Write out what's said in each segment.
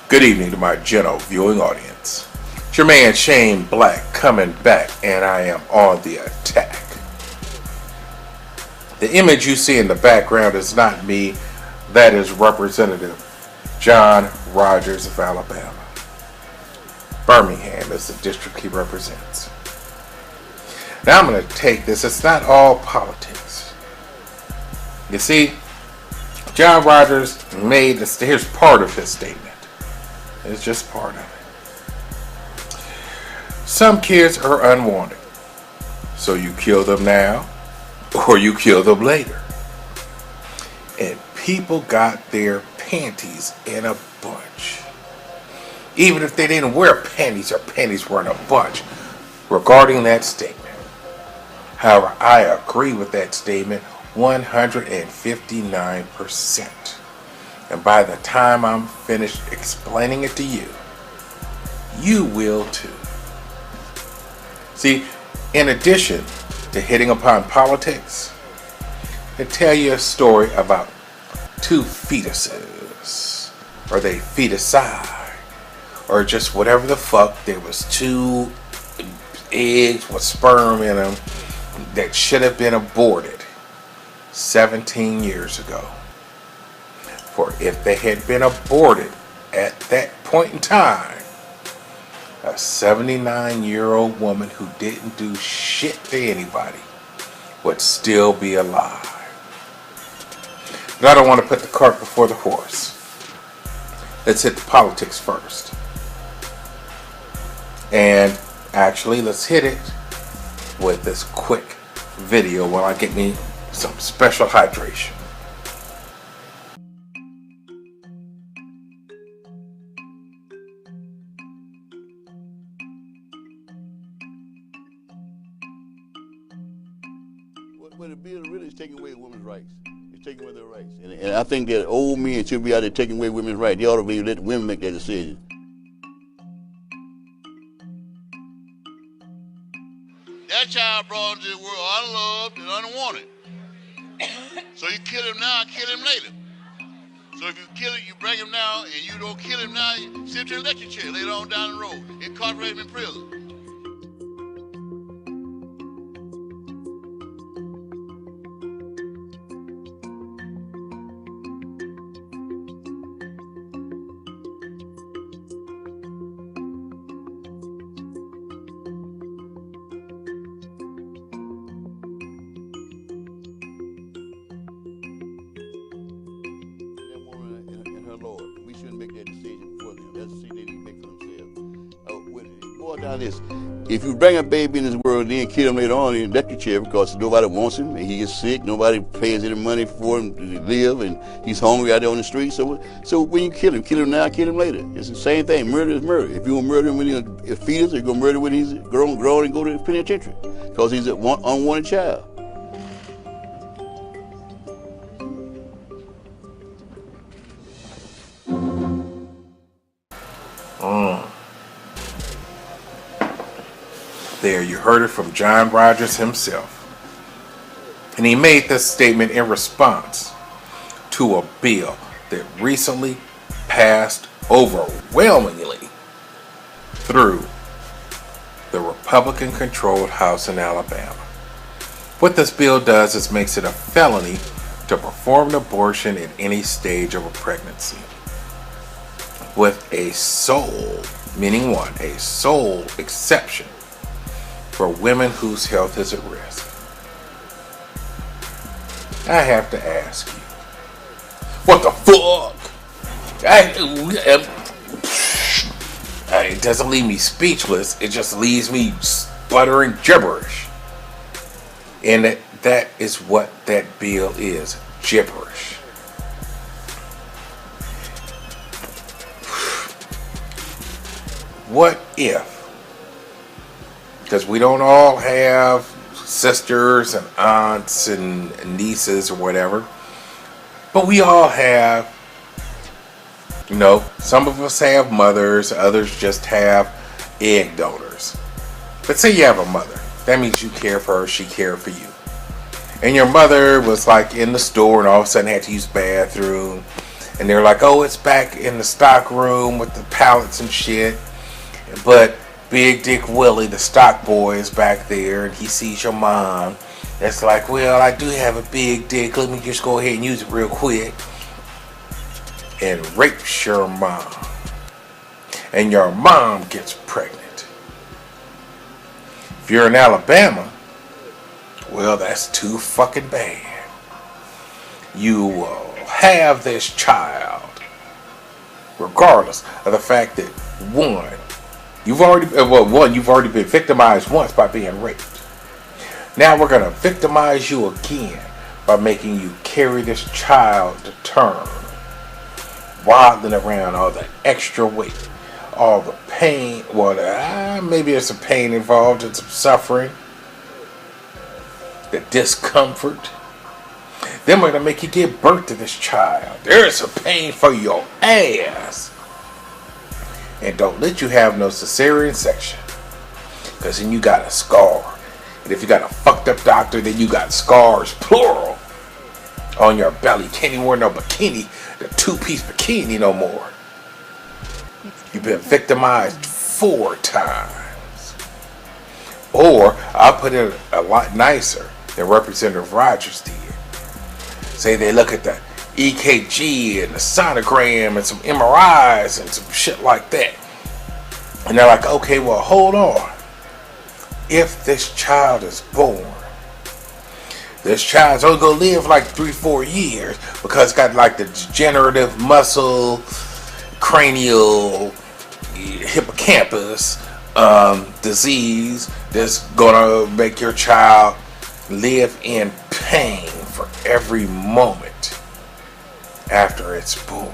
Good evening to my gentle viewing audience. It's your man Shane Black coming back, and I am on the attack. The image you see in the background is not me. That is Representative John Rogers of Alabama. Birmingham is the district he represents. Now I'm going to take this. It's not all politics. You see, John Rogers made this. Here's part of his statement. It's just part of it. Some kids are unwanted, so you kill them now or you kill them later. And people got their panties in a bunch. Even if they didn't wear panties or panties were in a bunch regarding that statement. However, I agree with that statement 159%. And by the time I'm finished explaining it to you, you will too. See, in addition to hitting upon politics, I tell you a story about two fetuses, or they feticide, or just whatever the fuck. There was two eggs with sperm in them that should have been aborted 17 years ago. For if they had been aborted at that point in time, a 79-year-old woman who didn't do shit to anybody would still be alive. But I don't want to put the cart before the horse. Let's hit the politics first. And actually, let's hit it with this quick video while I get me some special hydration. Well, the bill really is taking away women's rights. It's taking away their rights. And I think that old men should be out there taking away women's rights. They ought to be let women make that decision. That child brought into the world unloved and unwanted. So you kill him now, kill him later. So if you kill him, you bring him now, and you don't kill him now, you sit in an electric chair later on down the road, incarcerate him in prison. Lord, we shouldn't make that decision for them. That's a decision they need to make for themselves. Boil down this: if you bring a baby in this world and then kill him later on in an electric chair because nobody wants him and he gets sick, nobody pays any money for him to live, and he's hungry out there on the street. So when you kill him now, kill him later. It's the same thing. Murder is murder. If you want to murder him when he's a fetus, you're going to murder him when he's grown and go to the penitentiary because he's an unwanted child. There, you heard it from John Rogers himself. And he made this statement in response to a bill that recently passed overwhelmingly through the Republican-controlled House in Alabama. What this bill does is makes it a felony to perform an abortion at any stage of a pregnancy, with a sole, meaning one, a sole exception for women whose health is at risk. I have to ask you, what the fuck? It doesn't leave me speechless, it just leaves me sputtering gibberish. And that is what that bill is, gibberish. What if, because we don't all have sisters and aunts and nieces or whatever, but we all have, some of us have mothers, others just have egg donors. But say you have a mother, that means you care for her, she cared for you. And your mother was like in the store and all of a sudden had to use the bathroom, And they're like, oh, it's back in the stock room with the pallets and shit. But Big Dick Willie, the stock boy, is back there, and he sees your mom. That's like, well, I do have a big dick. Let me just go ahead and use it real quick. And rapes your mom. And your mom gets pregnant. If you're in Alabama, well, that's too fucking bad. You will have this child, regardless of the fact that you've already been victimized once by being raped. Now we're gonna victimize you again by making you carry this child to term, waddling around, all the extra weight, all the pain. Well, maybe there's some pain involved and some suffering, the discomfort. Then we're gonna make you give birth to this child. There's some pain for your ass. And don't let you have no cesarean section, because then you got a scar. And if you got a fucked up doctor, then you got scars, plural, on your belly. Can't even wear no bikini, the 2-piece bikini no more. You've been victimized 4 times. Or I'll put it a lot nicer than Representative Rogers did. Say they look at the EKG and the sonogram and some MRIs and some shit like that. And they're like, okay, well, hold on. If this child is born, this child's only going to live like 3-4 years because it's got like the degenerative muscle, cranial, hippocampus disease that's going to make your child live in pain for every moment after it's born.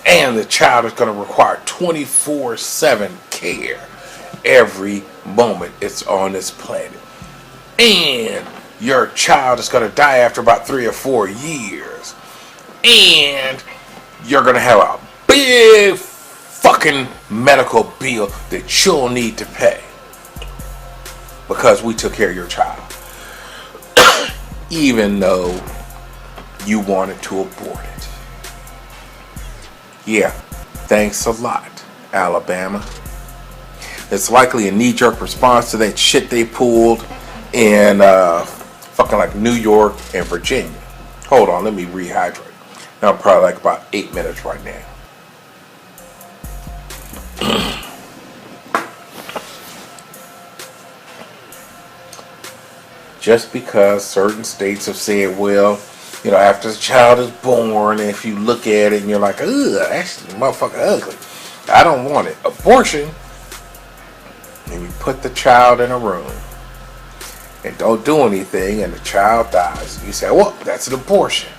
And the child is going to require 24/7 care every moment it's on this planet. And your child is going to die after about 3 or 4 years. And you're going to have a big fucking medical bill that you'll need to pay because we took care of your child. Even though you wanted to abort it. Yeah, thanks a lot, Alabama. It's likely a knee-jerk response to that shit they pulled in fucking like New York and Virginia. Hold on, let me rehydrate. Now I'm probably like about 8 minutes right now. Just because certain states have said, well, you know, after the child is born, if you look at it and you're like, ugh, that's motherfucker ugly, I don't want it. Abortion, and you put the child in a room and don't do anything and the child dies. You say, well, that's an abortion.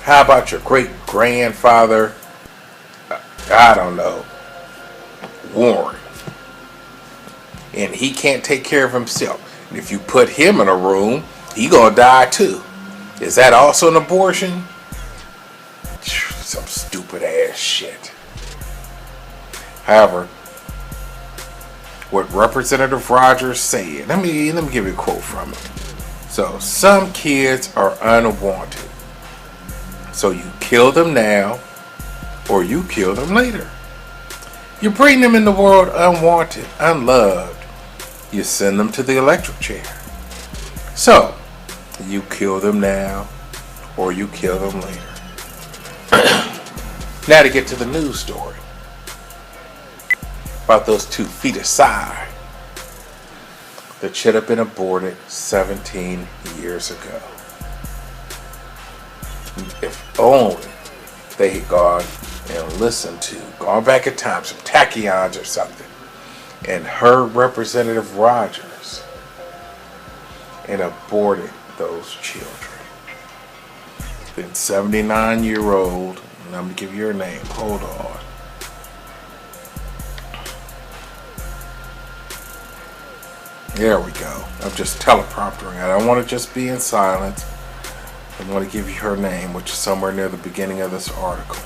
How about your great-grandfather, I don't know, Warren, and he can't take care of himself? And if you put him in a room, he gonna die too. Is that also an abortion? Some stupid ass shit. However, what Representative Rogers said, let me give you a quote from him. So, some kids are unwanted. So you kill them now, or you kill them later. You bring them in the world unwanted, unloved. You send them to the electric chair. So, you kill them now, or you kill them later. Now to get to the news story about those 2 feticide that should have been aborted 17 years ago. If only they had gone and listened to, gone back in time, some tachyons or something, and heard Representative Rogers and aborted those children. Then 79-year-old, and I'm going to give you her name, hold on. There we go. I'm just telepromptering. I don't want to just be in silence. I want to give you her name, which is somewhere near the beginning of this article.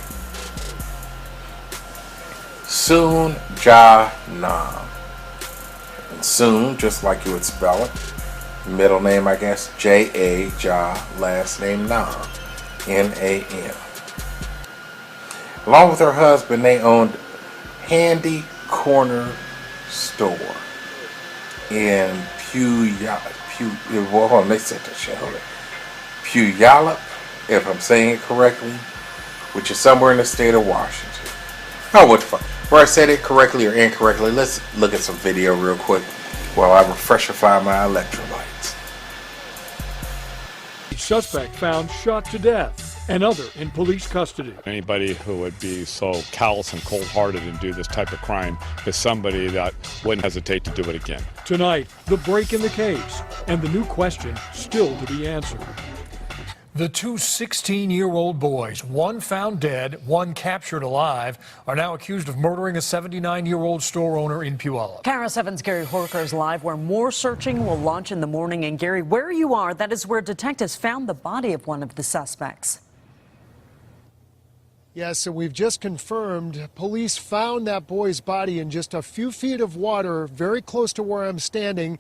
Soon Ja Nam. And Soon, just like you would spell it. Middle name, I guess, J-A, Ja, last name Nam. N-A-M. Along with her husband, they owned Handy Corner Store in hold on, they said that shit. Hold on. Puyallup, if I'm saying it correctly, which is somewhere in the state of Washington. Oh, what the fuck? Where I said it correctly or incorrectly, let's look at some video real quick while I refreshify my electrolytes. Suspect found shot to death. Another in police custody. Anybody who would be so callous and cold-hearted and do this type of crime is somebody that wouldn't hesitate to do it again. Tonight, the break in the case and the new question still to be answered. The two 16-year-old boys, one found dead, one captured alive, are now accused of murdering a 79-year-old store owner in Puyallup. Kara 7's Gary Horker is live where more searching will launch in the morning. And Gary, where you are, that is where detectives found the body of one of the suspects. Yes, so we've just confirmed police found that boy's body in just a few feet of water, very close to where I'm standing,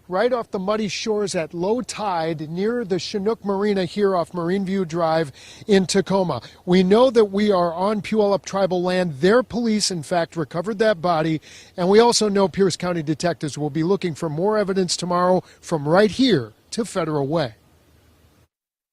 right off the muddy shores at low tide near the Chinook Marina here off Marine View Drive in Tacoma. We know that we are on Puyallup tribal land. Their police, in fact, recovered that body. And we also know Pierce County detectives will be looking for more evidence tomorrow from right here to Federal Way.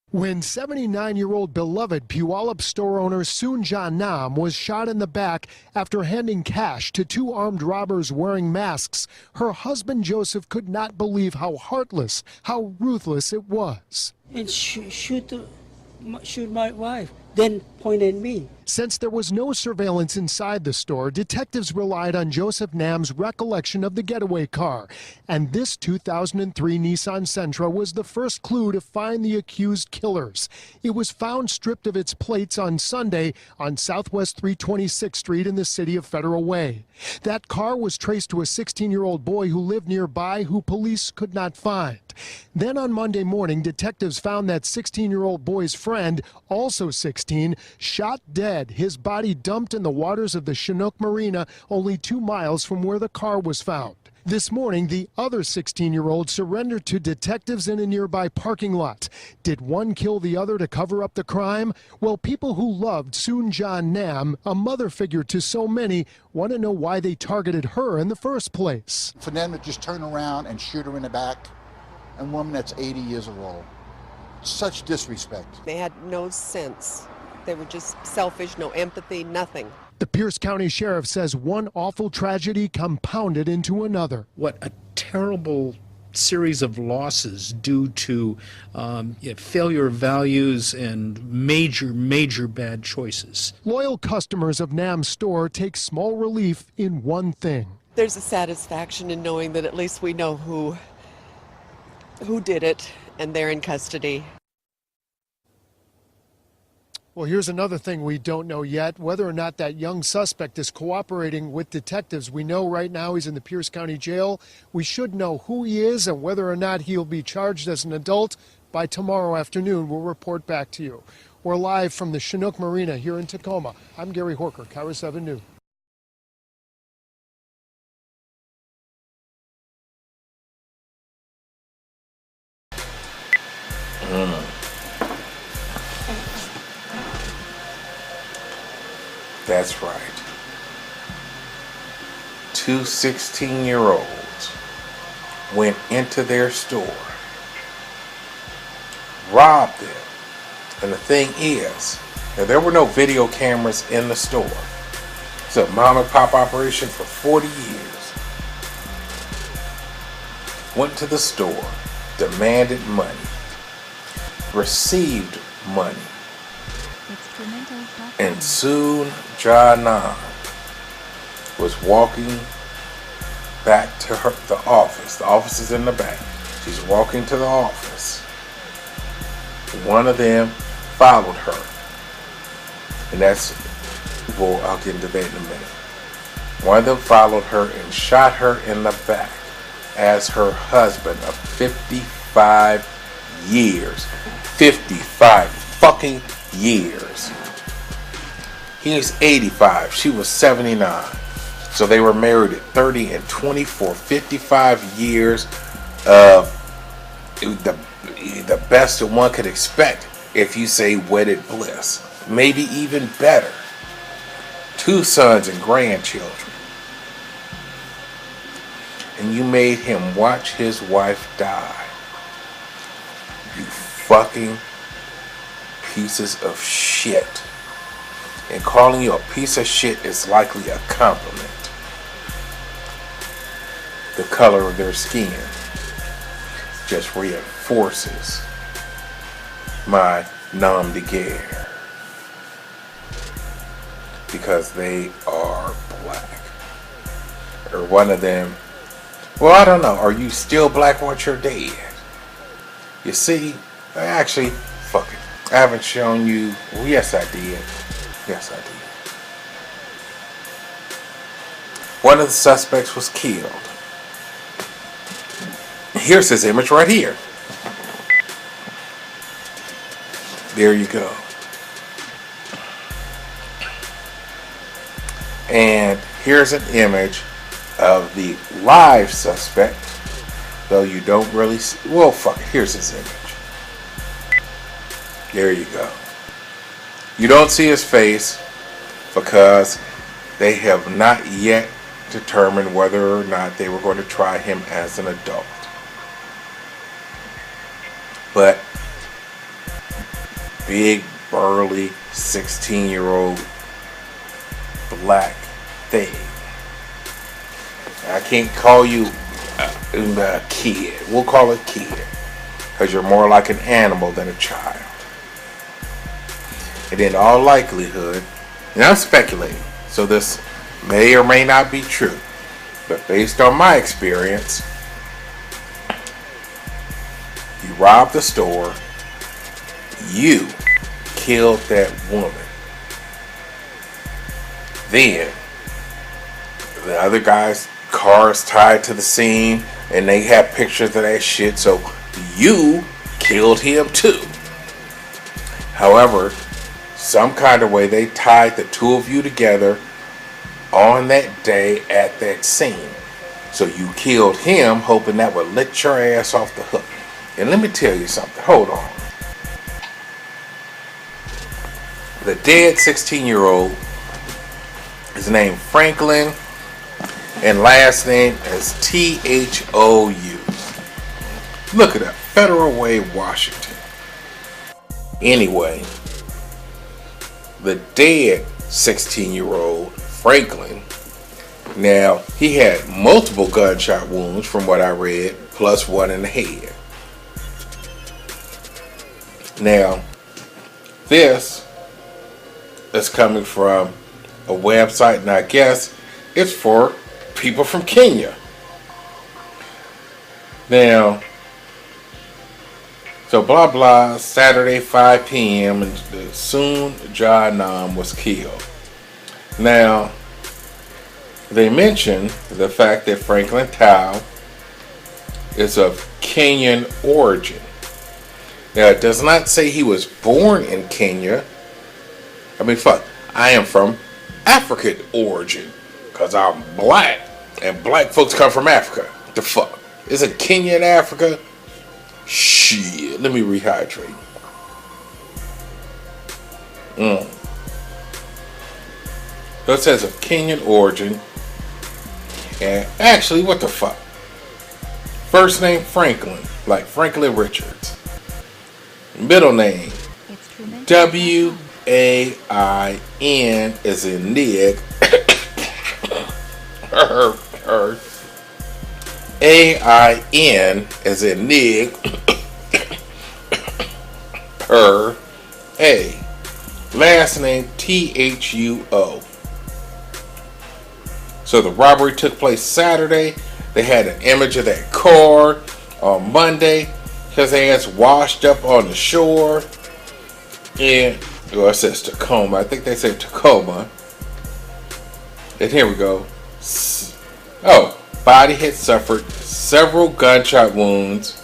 When 79-year-old beloved Puyallup store owner Soon-Ja Nam was shot in the back after handing cash to two armed robbers wearing masks, her husband Joseph could not believe how heartless, how ruthless it was. And shoot my wife, then point at me. Since there was no surveillance inside the store, detectives relied on Joseph Nam's recollection of the getaway car. And this 2003 Nissan Sentra was the first clue to find the accused killers. It was found stripped of its plates on Sunday on Southwest 326th Street in the city of Federal Way. That car was traced to a 16-year-old boy who lived nearby who police could not find. Then on Monday morning, detectives found that 16-year-old boy's friend, also 16, shot dead, his body dumped in the waters of the Chinook Marina only 2 miles from where the car was found. This morning, the other 16-year-old surrendered to detectives in a nearby parking lot. Did one kill the other to cover up the crime? Well, people who loved Soon-Ja Nam, a mother figure to so many, want to know why they targeted her in the first place. For them to just turn around and shoot her in the back, a woman that's 80 years old. Such disrespect. They had no sense. They were just selfish, no empathy, nothing. The Pierce County Sheriff says one awful tragedy compounded into another. What a terrible series of losses due to failure of values and major bad choices. Loyal customers of Nam's store take small relief in one thing. There's a satisfaction in knowing that at least we know who did it, and they're in custody. Well, here's another thing we don't know yet, whether or not that young suspect is cooperating with detectives. We know right now he's in the Pierce County Jail. We should know who he is and whether or not he'll be charged as an adult by tomorrow afternoon. We'll report back to you. We're live from the Chinook Marina here in Tacoma. I'm Gary Horker, Kara 7 News. That's right. Two 16-year-olds went into their store, robbed them. And the thing is, there were no video cameras in the store. It's a mom and pop operation for 40 years. Went to the store, demanded money, received money. And Soon-Ja Nam was walking back to the office. The office is in the back. She's walking to the office. One of them followed her. And well, I'll get into that in a minute. One of them followed her and shot her in the back as her husband of 55 years. 55 fucking years. He was 85. She was 79. So they were married at 30 and 24. 55 years of the best that one could expect if you say wedded bliss. Maybe even better. 2 sons and grandchildren. And you made him watch his wife die. You fucking pieces of shit. And calling you a piece of shit is likely a compliment. The color of their skin just reinforces my nom de guerre. Because they are black. Or one of them. Well, I don't know. Are you still black once you're dead? You see? Actually, fuck it. I haven't shown you. Well, yes, I did. Yes, I did. One of the suspects was killed. Here's his image right here. There you go. And here's an image of the live suspect, though you don't really see. Well, fuck it. Here's his image. There you go. You don't see his face because they have not yet determined whether or not they were going to try him as an adult. But big, burly, 16-year-old black thing. I can't call you a kid. We'll call it kid. Because you're more like an animal than a child. And in all likelihood, and I'm speculating, so this may or may not be true, but based on my experience, you robbed the store, you killed that woman. Then, the other guy's car is tied to the scene, and they have pictures of that shit, so you killed him too. However, some kind of way they tied the two of you together on that day at that scene. So you killed him, hoping that would let your ass off the hook. And let me tell you something. Hold on. The dead 16-year-old is named Franklin, and last name is Thou. Look it up. Federal Way, Washington. Anyway, the dead 16-year-old Franklin, now he had multiple gunshot wounds from what I read, plus one in the head. Now, this is coming from a website, and I guess it's for people from Kenya. Now, so blah blah, Saturday 5 p.m. and soon John Nam was killed. Now, they mention the fact that Franklin Thau is of Kenyan origin. Now, it does not say he was born in Kenya. I mean, fuck, I am from African origin because I'm black, and black folks come from Africa. The fuck? Isn't Kenya in Africa? Shit, let me rehydrate. So it says of Kenyan origin. And actually, what the fuck? First name Franklin, like Franklin Richards. Middle name Wain, as in Nick. her. Ain as in Nick. Her. A. Last name Thuo. So the robbery took place Saturday. They had an image of that car on Monday. His ass washed up on the shore. And, well, it says Tacoma. I think they said Tacoma. And here we go. Oh, body had suffered several gunshot wounds,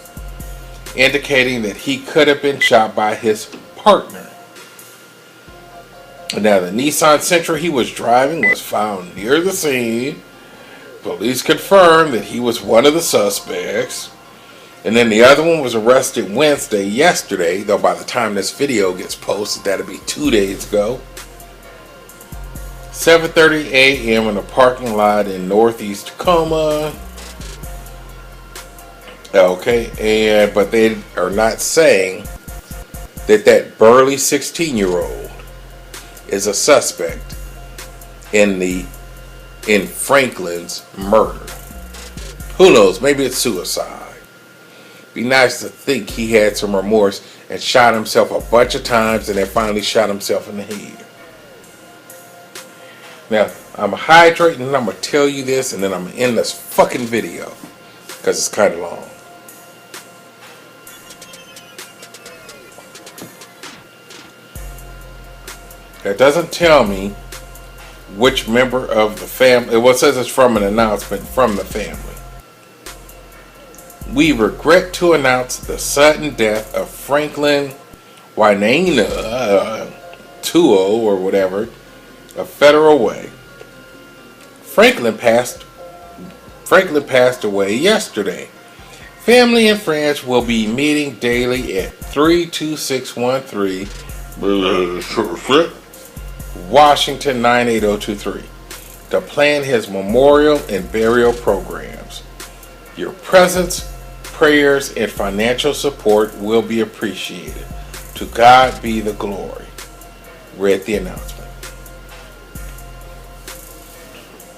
indicating that he could have been shot by his partner. Now, the Nissan Sentra he was driving was found near the scene. Police confirmed that he was one of the suspects. And then the other one was arrested yesterday, though by the time this video gets posted, that'll be 2 days ago. 7:30 a.m. in a parking lot in northeast Tacoma. Okay, but they are not saying that burly 16-year-old is a suspect in Franklin's murder. Who knows? Maybe it's suicide. Be nice to think he had some remorse and shot himself a bunch of times and then finally shot himself in the head. Now, I'm going to hydrate and I'm going to tell you this and then I'm going to end this fucking video because it's kind of long. That doesn't tell me which member of the family. Well, it says it's from an announcement from the family. We regret to announce the sudden death of Franklin Wainaina Tuo or whatever of Federal Way. Franklin passed away yesterday. Family and friends will be meeting daily at 32613 Washington 98023 to plan his memorial and burial programs. Your presence, prayers, and financial support will be appreciated. To God be the glory. Read the announcement.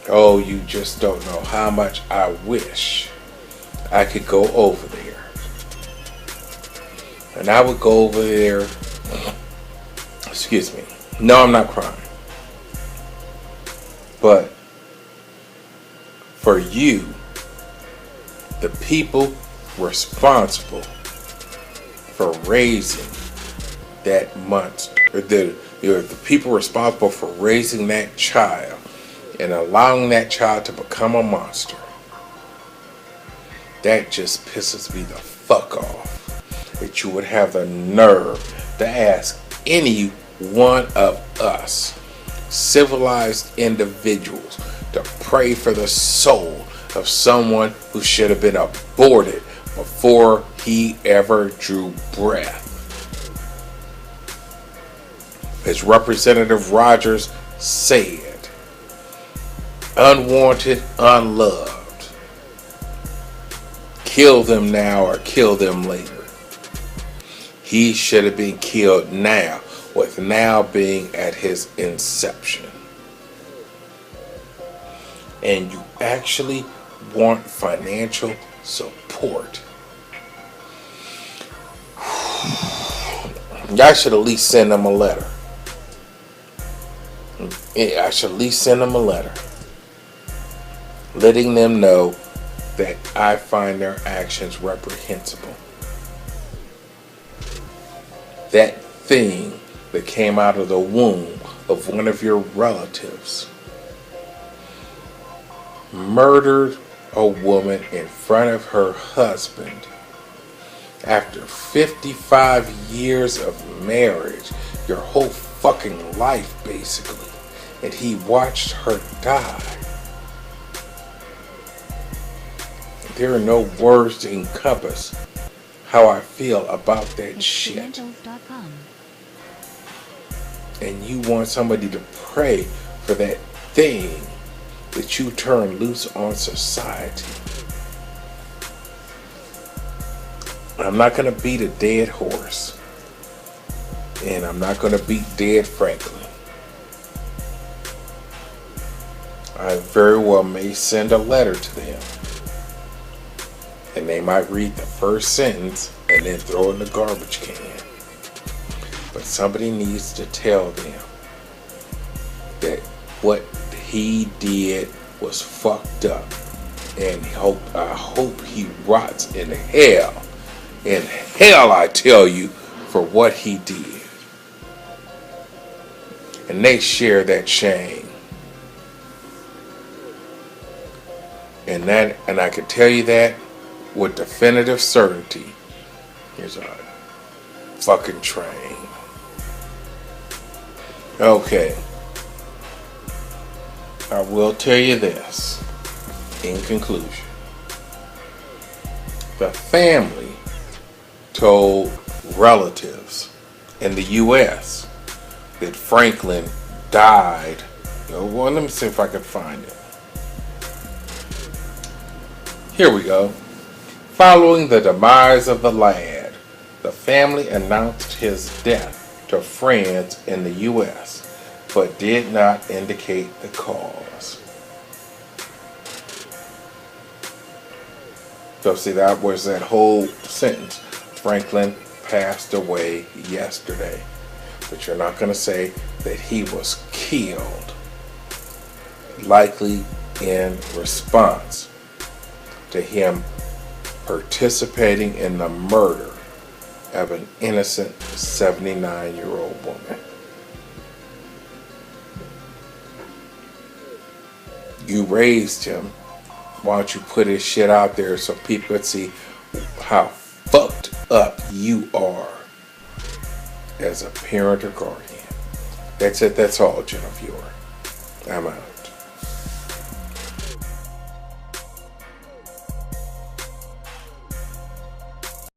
Oh, you just don't know how much I wish I could go over there. And I would go over there. Excuse me. No, I'm not crying. But for you, the people responsible for raising that monster, the people responsible for raising that child and allowing that child to become a monster, that just pisses me the fuck off. That you would have the nerve to ask any one of us civilized individuals to pray for the soul of someone who should have been aborted before he ever drew breath. As Representative Rogers said, unwanted, unloved. Kill them now or kill them later. He should have been killed now, with now being at his inception. And you actually want financial support. I should at least send them a letter. Yeah, I should at least send them a letter letting them know that I find their actions reprehensible. That thing that came out of the womb of one of your relatives murdered a woman in front of her husband after 55 years of marriage, your whole fucking life basically, and he watched her die. There are no words to encompass how I feel about that shit. And you want somebody to pray for that thing that you turn loose on society. I'm not going to beat a dead horse. And I'm not going to beat dead Franklin. I very well may send a letter to them. And they might read the first sentence and then throw it in the garbage can. But somebody needs to tell them that what he did was fucked up. And I hope he rots in hell. In hell, I tell you, for what he did. And they share that shame. And I can tell you that with definitive certainty. Here's a fucking train. Okay. I will tell you this in conclusion. The family told relatives in the U.S. that Franklin died. Well, let me see if I can find it. Here we go. Following the demise of the lad, the family announced his death to friends in the U.S., but did not indicate the cause. So see, that was that whole sentence. Franklin passed away yesterday. But you're not going to say that he was killed, likely in response to him participating in the murder of an innocent 79-year-old woman. You raised him. Why don't you put his shit out there so people could see how fucked up you are as a parent or guardian. That's it. That's all, Jennifer. I'm out.